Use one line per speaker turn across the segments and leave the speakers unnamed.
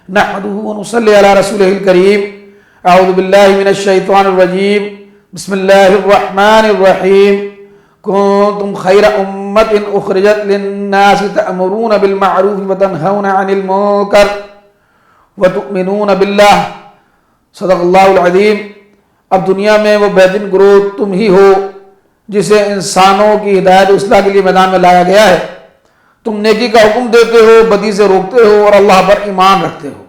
نحمده ونصلي على رسوله الكريم اعوذ باللہ من الشیطان الرجیم بسم اللہ الرحمن الرحیم کنتم خیر امت اخرجت للناس تأمرون بالمعروف وتنہون عن المنکر وتؤمنون باللہ صدق اللہ العظیم۔ اب دنیا میں وہ بہترین گروہ تم ہی ہو جسے انسانوں کی ہدایت و اصلاح کے لیے میدان میں لایا گیا ہے۔ تم نیکی کا حکم دیتے ہو، بدی سے روکتے ہو اور اللہ پر ایمان رکھتے ہو۔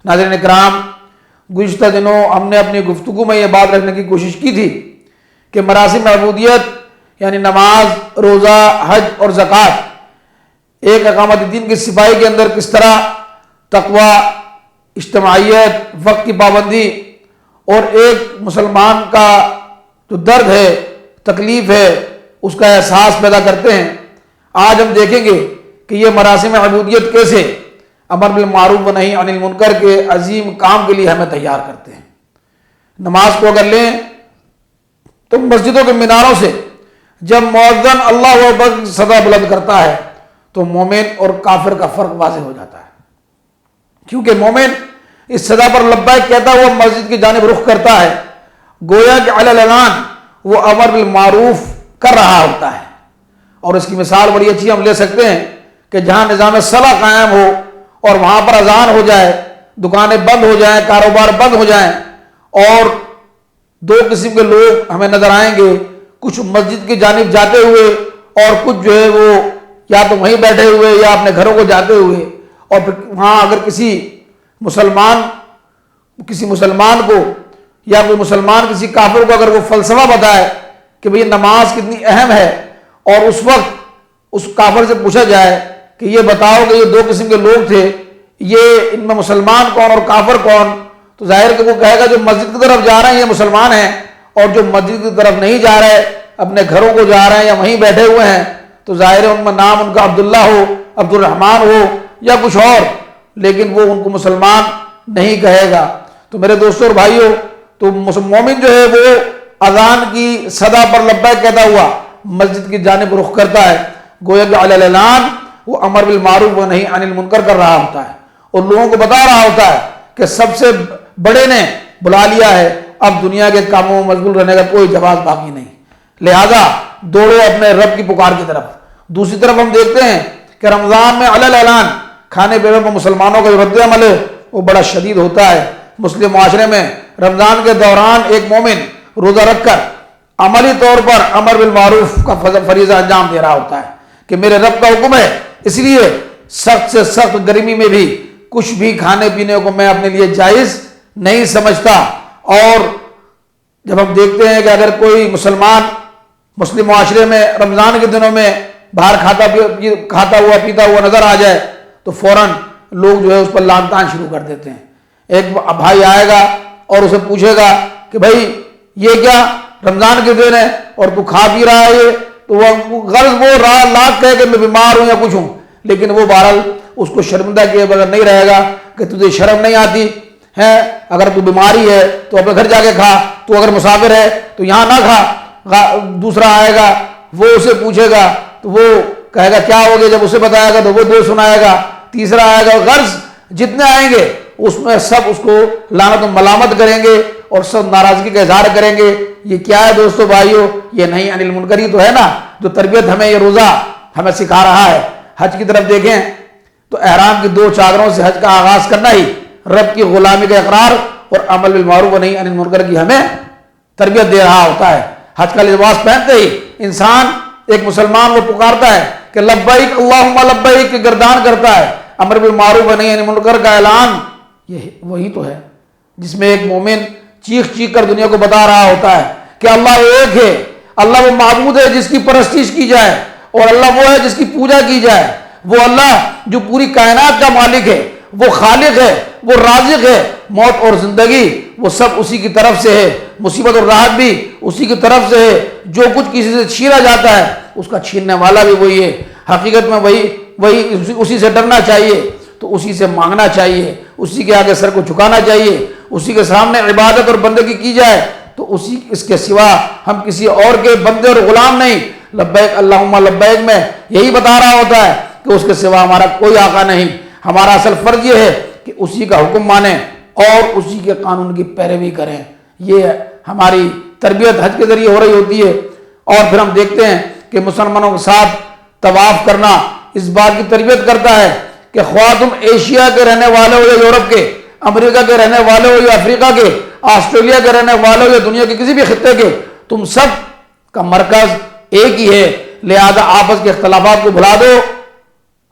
ناظرین اکرام، گزشتہ دنوں ہم نے اپنی گفتگو میں یہ بات رکھنے کی کوشش کی تھی کہ مراسم عبودیت یعنی نماز، روزہ، حج اور زکوٰۃ ایک اقامت دین کے سپاہی کے اندر کس طرح تقوی، اجتماعیت، وقت کی پابندی اور ایک مسلمان کا جو درد ہے، تکلیف ہے، اس کا احساس پیدا کرتے ہیں۔ آج ہم دیکھیں گے کہ یہ مراسم عبودیت کیسے امر بالمعروف و نہی عن المنکر کے عظیم کام کے لیے ہمیں تیار کرتے ہیں۔ نماز کو اگر لیں تو مسجدوں کے میناروں سے جب مؤذن اللہ اکبر کی صدا بلند کرتا ہے تو مومن اور کافر کا فرق واضح ہو جاتا ہے، کیونکہ مومن اس صدا پر لبیک کہتا ہوا مسجد کی جانب رخ کرتا ہے، گویا کہ علی الاعلان وہ امر بالمعروف کر رہا ہوتا ہے۔ اور اس کی مثال بڑی اچھی ہم لے سکتے ہیں کہ جہاں نظام صلاح قائم ہو اور وہاں پر اذان ہو جائے، دکانیں بند ہو جائیں، کاروبار بند ہو جائیں، اور دو قسم کے لوگ ہمیں نظر آئیں گے، کچھ مسجد کی جانب جاتے ہوئے اور کچھ جو ہے وہ یا تو وہیں بیٹھے ہوئے یا اپنے گھروں کو جاتے ہوئے۔ اور پھر وہاں اگر کسی مسلمان کو یا کوئی مسلمان کسی کافر کو اگر وہ فلسفہ بتائے کہ بھئی نماز کتنی اہم ہے، اور اس وقت اس کافر سے پوچھا جائے کہ یہ بتاؤ کہ یہ دو قسم کے لوگ تھے، یہ ان میں مسلمان کون اور کافر کون، تو ظاہر کہ وہ کہے گا جو مسجد کی طرف جا رہے ہیں یہ مسلمان ہیں، اور جو مسجد کی طرف نہیں جا رہے، اپنے گھروں کو جا رہے ہیں یا وہیں بیٹھے ہوئے ہیں، تو ظاہر ہے ان میں نام ان کا عبداللہ ہو، عبد الرحمن ہو یا کچھ اور، لیکن وہ ان کو مسلمان نہیں کہے گا۔ تو میرے دوستوں اور بھائیوں، تو مومن جو ہے وہ اذان کی صدا پر لبیک کہتا ہوا مسجد کی جانب رخ کرتا ہے، گویا کہ علی الاعلان وہ امر بالمعروف و نہی عن المنکر کر رہا ہوتا ہے اور لوگوں کو بتا رہا ہوتا ہے کہ سب سے بڑے نے بلا لیا ہے، اب دنیا کے کاموں میں مشغول رہنے کا کوئی جواز باقی نہیں، لہذا دوڑو اپنے رب کی پکار کی طرف۔ دوسری طرف ہم دیکھتے ہیں کہ رمضان میں علی الاعلان کھانے پینے پر مسلمانوں کا جو رد عمل ہے وہ بڑا شدید ہوتا ہے۔ مسلم معاشرے میں رمضان کے دوران ایک مومن روزہ رکھ کر عملی طور پر امر بالمعروف کا فریضہ انجام دے رہا ہوتا ہے کہ میرے رب کا حکم ہے، اس لیے سخت سے سخت گرمی میں بھی کچھ بھی کھانے پینے کو میں اپنے لیے جائز نہیں سمجھتا۔ اور جب ہم دیکھتے ہیں کہ اگر کوئی مسلم معاشرے میں رمضان کے دنوں میں باہر کھاتا ہوا پیتا ہوا نظر آ جائے تو فوراً لوگ جو ہے اس پر لعن طعن شروع کر دیتے ہیں۔ ایک بھائی آئے گا اور اسے پوچھے گا کہ بھائی یہ کیا رمضان کے دن ہے اور تو کھا پی رہا ہے، تو وہ غرض وہ لاکھ کہے کہ میں بیمار ہوں یا کچھ ہوں، لیکن وہ بہرحال اس کو شرمندہ کیے بغیر نہیں رہے گا کہ تجھے شرم نہیں آتی ہے، اگر تو بیماری ہے تو اپنے گھر جا کے کھا، تو اگر مسافر ہے تو یہاں نہ کھا۔ دوسرا آئے گا، وہ اسے پوچھے گا تو وہ کہے گا کیا ہو گیا، جب اسے بتائے گا تو وہ دو سنائے گا۔ تیسرا آئے گا، غرض جتنے آئیں گے اس میں سب اس کو لعنت و ملامت کریں گے اور سب ناراضگی کا اظہار کریں گے۔ یہ کیا ہے دوستو بھائیو، یہ نہیں عن المنکر ہی تو ہے نا، جو تربیت ہمیں یہ روزہ ہمیں سکھا رہا ہے۔ حج کی طرف دیکھیں تو احرام کی دو چادروں سے حج کا آغاز کرنا ہی رب کی غلامی کا اقرار اور عمل بالمعروف و نہی عن المنکر کی ہمیں تربیت دے رہا ہوتا ہے۔ حج کا لباس پہنتے ہی انسان ایک مسلمان وہ پکارتا ہے کہ لبیک اللہم لبیک کی گردان کرتا ہے، امر بالمعروف و نہی عن المنکر کا اعلان یہ وہی تو ہے جس میں ایک مومن چیخ کر دنیا کو بتا رہا ہوتا ہے کہ اللہ ایک ہے، اللہ وہ معبود ہے جس کی پرستش کی جائے، اور اللہ وہ ہے جس کی پوجا کی جائے، وہ اللہ جو پوری کائنات کا مالک ہے، وہ خالق ہے، وہ رازق ہے، موت اور زندگی وہ سب اسی کی طرف سے ہے، مصیبت اور راحت بھی اسی کی طرف سے ہے، جو کچھ کسی سے چھینا جاتا ہے اس کا چھیننے والا بھی وہی ہے۔ حقیقت میں وہی اسی سے ڈرنا چاہیے، تو اسی سے مانگنا چاہیے، اسی کے آگے سر کو جھکانا چاہیے، اسی کے سامنے عبادت اور بندگی کی جائے، تو اس کے سوا ہم کسی اور کے بندے اور غلام نہیں۔ لبیک اللہم لبیک میں یہی بتا رہا ہوتا ہے کہ اس کے سوا ہمارا کوئی آقا نہیں۔ ہمارا اصل فرض یہ ہے کہ اسی کا حکم مانیں اور اسی کے قانون کی پیروی کریں. یہ ہماری تربیت حج کے ذریعے ہو رہی ہوتی ہے. اور پھر ہم دیکھتے ہیں کہ مسلمانوں کے ساتھ طواف کرنا اس بات کی تربیت کرتا ہے کہ خواہ تم ایشیا کے رہنے والے ہو یا یورپ کے، امریکہ کے رہنے والے ہو یا افریقہ کے، آسٹریلیا کے رہنے والے ہو یا دنیا کے کسی بھی خطے کے، تم سب کا مرکز ایک ہی ہے. لہذا آپس کے اختلافات کو بھلا دو،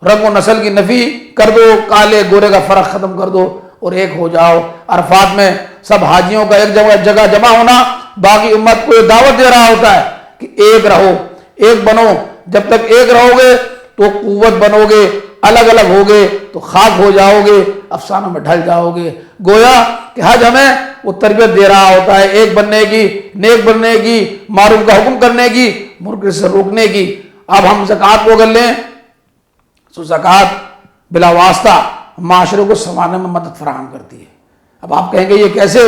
رنگ و نسل کی نفی کر دو، کالے گورے کا فرق ختم کر دو اور ایک ہو جاؤ. عرفات میں سب حاجیوں کا ایک جگہ جمع ہونا باقی امت کو یہ دعوت دے رہا ہوتا ہے کہ ایک رہو، ایک بنو. جب تک ایک رہو گے تو قوت بنو گے، الگ الگ ہوگے تو خاک ہو جاؤ گے، افسانوں میں ڈھل جاؤ گے. گویا کہ حج ہمیں وہ تربیت دے رہا ہوتا ہے ایک بننے کی، نیک بننے کی، معروف کا حکم کرنے کی، منکر سے روکنے کی. اب ہم زکوٰۃ کو اگر لیں تو زکوٰۃ بلا واسطہ معاشرے کو سنوارنے میں مدد فراہم کرتی ہے. اب آپ کہیں گے یہ کیسے؟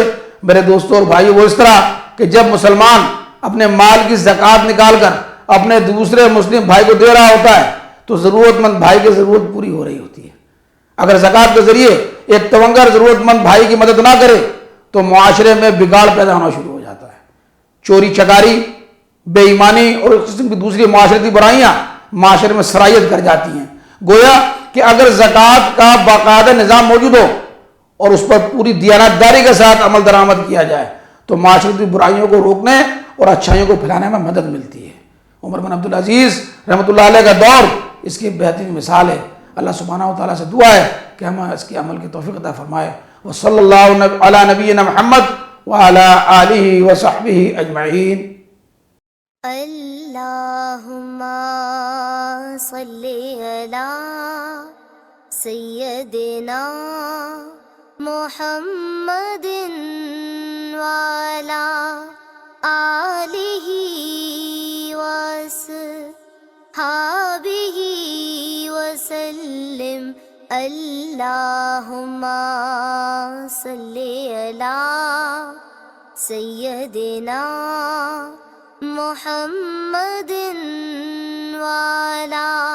میرے دوستوں اور بھائی، وہ اس طرح کہ جب مسلمان اپنے مال کی زکوٰۃ نکال کر اپنے دوسرے مسلم بھائی کو دے رہا ہوتا ہے تو ضرورت مند بھائی کی ضرورت پوری ہو رہی ہوتی ہے. اگر زکوٰۃ کے ذریعے ایک تونگر ضرورت مند بھائی کی مدد نہ کرے تو معاشرے میں بگاڑ پیدا ہونا شروع ہو جاتا ہے. چوری چکاری، بے ایمانی اور اس قسم کی دوسری معاشرتی برائیاں معاشرے میں سرایت کر جاتی ہیں. گویا کہ اگر زکوٰۃ کا باقاعدہ نظام موجود ہو اور اس پر پوری دیانتداری کے ساتھ عمل درآمد کیا جائے تو معاشرتی برائیوں کو روکنے اور اچھائیوں کو پھیلانے میں مدد ملتی ہے. عمر بن عبدالعزیز رحمۃ اللہ علیہ کا دور اس کی بہترین مثال ہے. اللہ سبحانہ و تعالیٰ سے دعا ہے کہ ہمیں اس کے عمل کی توفیق عطا فرمائے. وصلی اللہ علی نبینا محمد وعلی آلہ وصحبہ اجمعین.
اللہم صلی علی سیدنا محمد وعلی آلہ وصحبہ وسلم. اللہم صلی علی سیدنا محمد وعلی